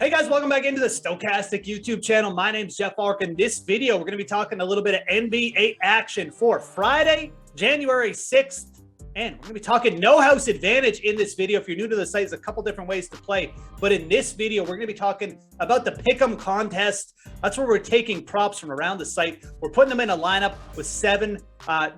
Hey guys, welcome back into the Stokastic YouTube channel. My name's Geoff Ulrich. In this video, we're going to be talking a little bit of NBA action for Friday, January 6th. And we're going to be talking no house advantage in this video. If you're new to the site, there's a couple different ways to play. But in this video, we're going to be talking about the pick'em contest. That's where we're taking props from around the site. We're putting them in a lineup with 7,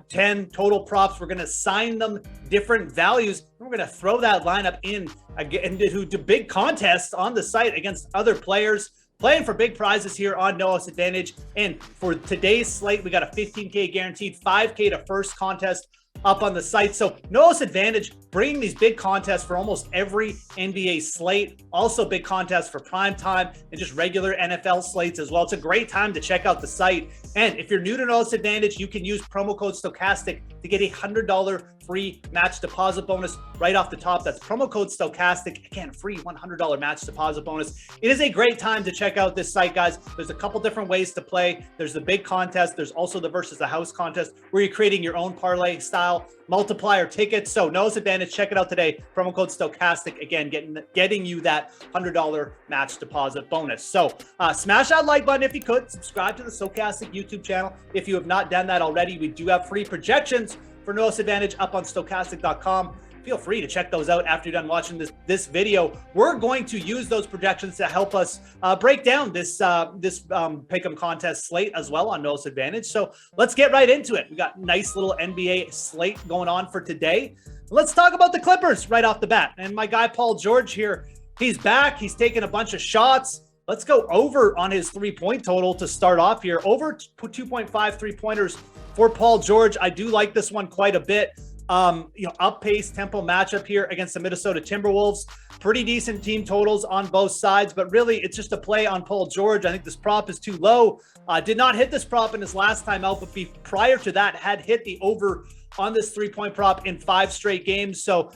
10 total props. We're going to assign them different values. We're going to throw that lineup in again into big contests on the site against other players, playing for big prizes here on No House Advantage. And for today's slate, we got a $15K guaranteed, $5K to first contest up on the site. So No House Advantage bringing these big contests for almost every NBA slate. Also big contests for prime time and just regular NFL slates as well. It's a great time to check out the site. And if you're new to No House Advantage, you can use promo code Stokastic to get a $100 free match deposit bonus right off the top. That's promo code Stokastic. Again, free $100 match deposit bonus. It is a great time to check out this site, guys. There's a couple different ways to play. There's the big contest. There's also the versus the house contest where you're creating your own parlay style multiplier tickets. So No House Advantage, check it out today. Promo code Stokastic. Again, getting you that $100 match deposit bonus. So smash that like button if you could. Subscribe to the Stokastic YouTube channel if you have not done that already. We do have free projections for No House Advantage up on Stokastic.com. Feel free to check those out after you're done watching this video. We're going to use those projections to help us break down this pick'em contest slate as well on No House Advantage. So let's get right into it. We got nice little NBA slate going on for today. Let's talk about the Clippers right off the bat. And my guy Paul George here, he's back. He's taking a bunch of shots. Let's go over on his three-point total to start off here. Over 2.5 three-pointers for Paul George. I do like this one quite a bit. Up pace tempo matchup here against the Minnesota Timberwolves. Pretty decent team totals on both sides, but really it's just a play on Paul George. I think this prop is too low. Did not hit this prop in his last time out, but prior to that had hit the over on this three-point prop in 5 straight games. So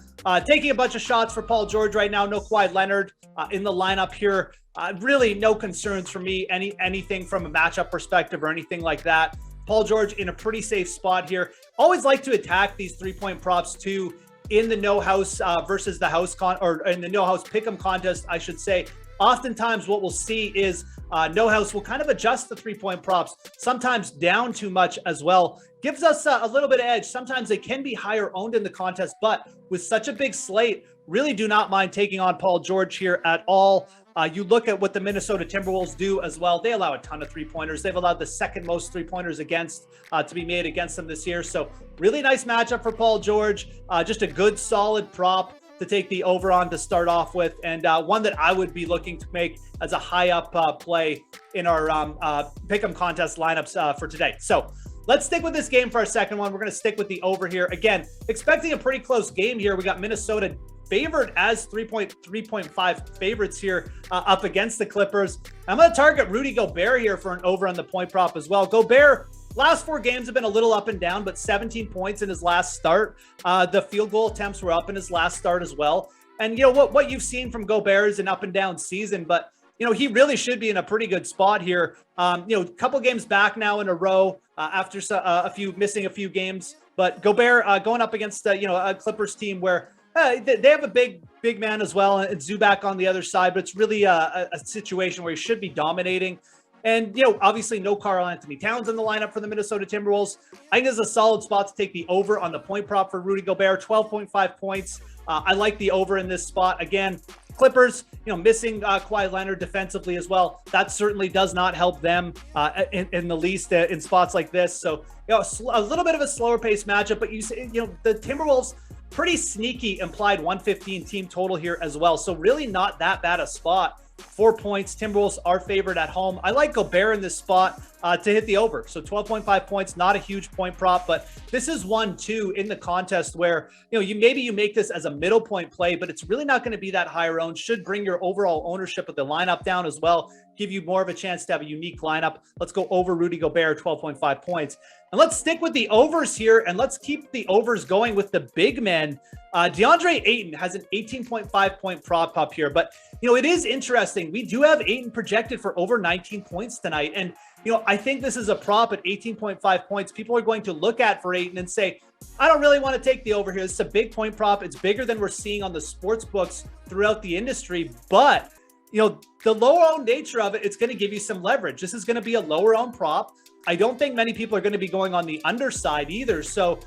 taking a bunch of shots for Paul George right now. No Kawhi Leonard in the lineup here. Really no concerns for me, anything from a matchup perspective or anything like that. Paul George in a pretty safe spot here. Always like to attack these three-point props too in the no house versus the house or in the no house pick'em contest, I should say. Oftentimes what we'll see is no house will kind of adjust the three-point props, sometimes down too much as well. Gives us a little bit of edge. Sometimes they can be higher owned in the contest, but with such a big slate, really do not mind taking on Paul George here at all. You look at what the Minnesota Timberwolves do as well. They allow a ton of three-pointers. They've allowed the second most three-pointers against to be made against them this year. So really nice matchup for Paul George. Just a good, solid prop to take the over on to start off with, and one that I would be looking to make as a high-up play in our pick'em contest lineups for today. So let's stick with this game for our second one. We're going to stick with the over here. Again, expecting a pretty close game here. We got Minnesota favored as 3.5 favorites here up against the Clippers. I'm going to target Rudy Gobert here for an over on the point prop as well. Gobert, last 4 games have been a little up and down, but 17 points in his last start. The field goal attempts were up in his last start as well. And you know what you've seen from Gobert is an up and down season, but he really should be in a pretty good spot here. A couple games back now in a row after missing a few games, but Gobert going up against a Clippers team where they have a big man as well, and Zubac on the other side, but it's really a situation where he should be dominating. And, obviously no Karl-Anthony Towns in the lineup for the Minnesota Timberwolves. I think this is a solid spot to take the over on the point prop for Rudy Gobert, 12.5 points. I like the over in this spot. Again, Clippers, missing Kawhi Leonard defensively as well. That certainly does not help them in the least in spots like this. So, a little bit of a slower pace matchup, but the Timberwolves, pretty sneaky implied 115 team total here as well. So really not that bad a spot. 4 points. Timberwolves are favored at home. I like Gobert in this spot to hit the over. So 12.5 points, not a huge point prop, but this is one too in the contest where, you make this as a middle point play, but it's really not going to be that higher owned. Should bring your overall ownership of the lineup down as well. Give you more of a chance to have a unique lineup. Let's go over Rudy Gobert, 12.5 points. And let's stick with the overs here, and let's keep the overs going with the big men. DeAndre Ayton has an 18.5 point prop up here, but it is interesting. We do have Ayton projected for over 19 points tonight, and I think this is a prop at 18.5 points. People are going to look at for Ayton and say, I don't really want to take the over here. It's a big point prop. It's bigger than we're seeing on the sports books throughout the industry, but the lower owned nature of it, it's going to give you some leverage. This is going to be a lower owned prop. I don't think many people are going to be going on the underside either. So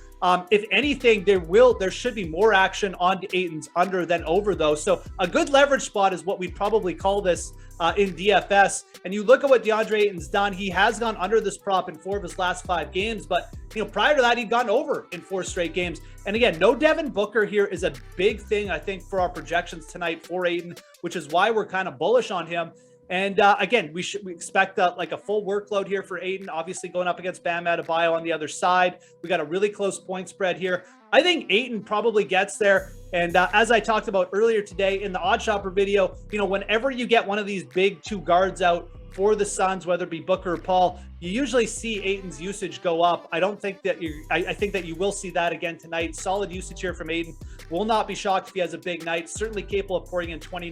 if anything, there should be more action on Ayton's under than over though. So a good leverage spot is what we'd probably call this in DFS. And you look at what DeAndre Ayton's done. He has gone under this prop in 4 of his last 5 games, but prior to that, he'd gone over in 4 straight games. And again, no Devin Booker here is a big thing, I think, for our projections tonight for Ayton, which is why we're kind of bullish on him. And again, we expect like a full workload here for Ayton, obviously going up against Bam Adebayo on the other side. We got a really close point spread here. I think Ayton probably gets there. And as I talked about earlier today in the Odd Shopper video, whenever you get one of these big 2 guards out for the Suns, whether it be Booker or Paul, you usually see Ayton's usage go up. I think that you will see that again tonight. Solid usage here from Ayton. Will not be shocked if he has a big night. Certainly capable of pouring in 20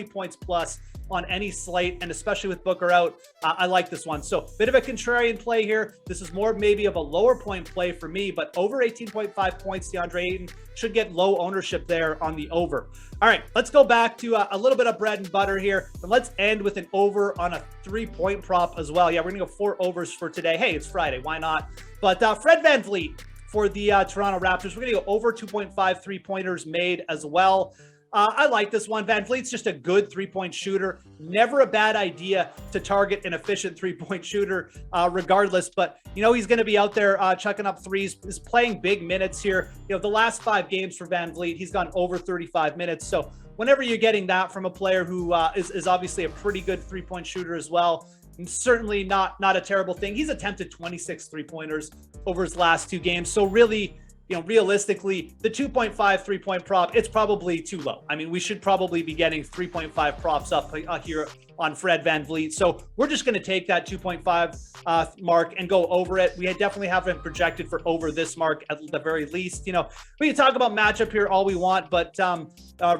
points plus on any slate, and especially with Booker out, I like this one. So bit of a contrarian play here. This is more maybe of a lower point play for me, but over 18.5 points, DeAndre Ayton should get low ownership there on the over. All right, let's go back to a little bit of bread and butter here, and let's end with an over on a 3-point prop as well. Yeah, we're gonna go 4 overs for today. Hey, it's Friday, why not? But Fred VanVleet for the Toronto Raptors, we're gonna go over 2.5 3-pointers made as well. I like this one. VanVleet's just a good 3-point shooter. Never a bad idea to target an efficient 3-point shooter regardless. But, he's going to be out there chucking up threes. He's playing big minutes here. The last 5 games for VanVleet, he's gone over 35 minutes. So whenever you're getting that from a player who is obviously a pretty good 3-point shooter as well, certainly not a terrible thing. He's attempted 26 3-pointers over his last 2 games. So really, realistically, the 2.5 3-point prop, it's probably too low. I mean, we should probably be getting 3.5 props up here on Fred VanVleet. So we're just going to take that 2.5 mark and go over it. We definitely have him projected for over this mark at the very least. We can talk about matchup here all we want, but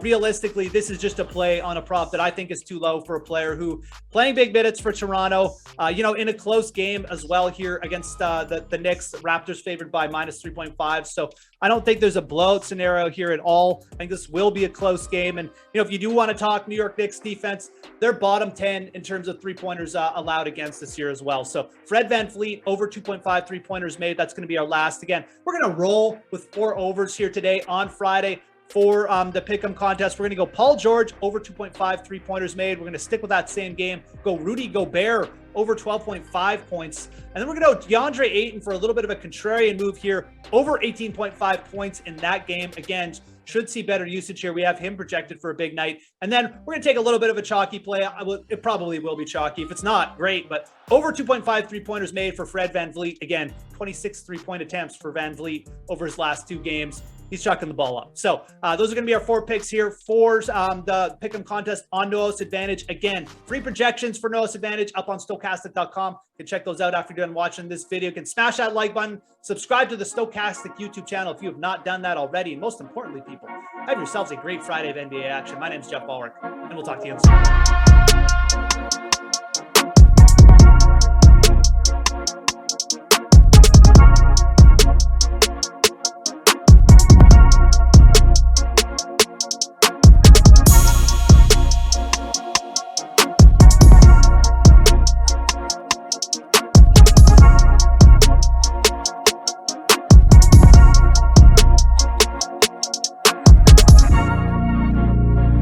realistically, this is just a play on a prop that I think is too low for a player who playing big minutes for Toronto, in a close game as well here against the Knicks. Raptors favored by minus 3.5. So I don't think there's a blowout scenario here at all. I think this will be a close game. And, if you do want to talk New York Knicks defense, they're bottom 10 in terms of 3-pointers allowed against this year as well. So Fred VanVleet over 2.5 3-pointers made. That's going to be our last. Again, we're going to roll with 4 overs here today on Friday for the Pick'em contest. We're going to go Paul George over 2.5 3-pointers made. We're going to stick with that same game. Go Rudy Gobert over 12.5 points. And then we're going to go DeAndre Ayton for a little bit of a contrarian move here. Over 18.5 points in that game. Again, should see better usage here. We have him projected for a big night. And then we're going to take a little bit of a chalky play. It probably will be chalky. If it's not, great. But over 2.5 3-pointers made for Fred VanVleet. Again, 26 3-point attempts for VanVleet over his last 2 games. He's chucking the ball up. So those are going to be our 4 picks here for the Pick'em contest on No House Advantage. Again, free projections for No House Advantage up on Stokastic.com. You can check those out after you're done watching this video. You can smash that like button. Subscribe to the Stokastic YouTube channel if you have not done that already. And most importantly, people, have yourselves a great Friday of NBA action. My name is Geoff Ulrich, and we'll talk to you soon.